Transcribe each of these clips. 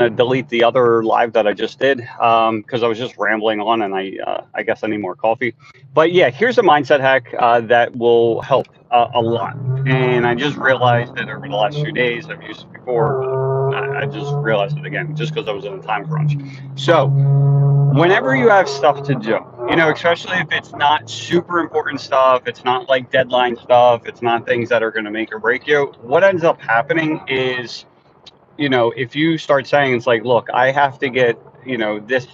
to delete the other live that I just did because I was just rambling on, and I guess I need more coffee. But yeah, here's a mindset hack that will help a lot. And I just realized it over the last few days. I've used it before, but I just realized it again just because I was in a time crunch. So whenever you have stuff to do, especially if it's not super important stuff, it's not like deadline stuff, it's not things that are going to make or break you, what ends up happening is, if you start saying it's like, look, I have to get, this,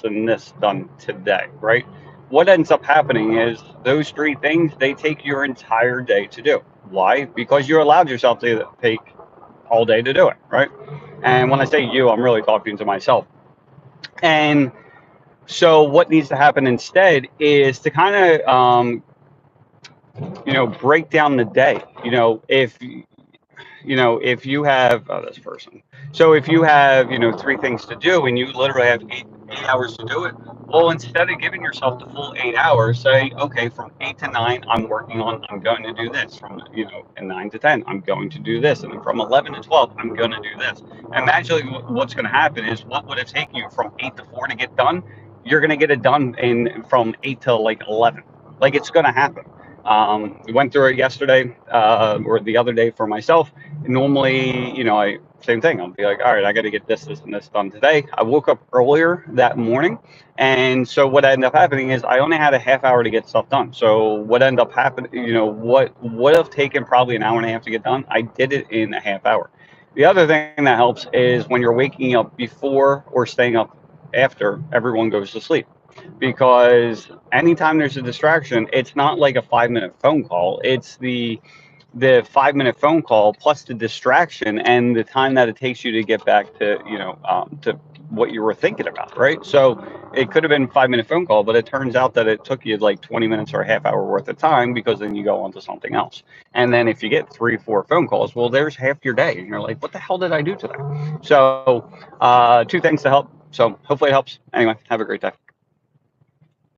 and this done today, right? What ends up happening is those three things, they take your entire day to do. Why? Because you allowed yourself to take all day to do it, right? And when I say you, I'm really talking to myself. And so what needs to happen instead is to kind of, break down the day. If you have this person, so if you have three things to do and you literally have eight hours to do it, well, instead of giving yourself the full 8 hours, say, okay, from 8 to 9 I'm going to do this, from and 9 to 10 I'm going to do this, and then from 11 to 12 I'm going to do this. And magically what's going to happen is, what would have taken you from 8 to 4 to get done, you're going to get it done in from 8 to like 11. Like, it's going to happen. We went through it yesterday, or the other day for myself. Normally, I same thing. I'll be like, all right, I got to get this, and this done today. I woke up earlier that morning, and so what ended up happening is I only had a half hour to get stuff done. So what ended up happening, what would have taken probably an hour and a half to get done, I did it in a half hour. The other thing that helps is when you're waking up before or staying up after everyone goes to sleep, because anytime there's a distraction, it's not like a 5 minute phone call. It's the 5 minute phone call plus the distraction and the time that it takes you to get back to to what you were thinking about, right? So it could have been a 5 minute phone call, but it turns out that it took you like 20 minutes or a half hour worth of time, because then you go on to something else. And then if you get 3 4 phone calls, well, there's half your day, and you're like, what the hell did I do today? So two things to help. So hopefully it helps. Anyway, have a great day.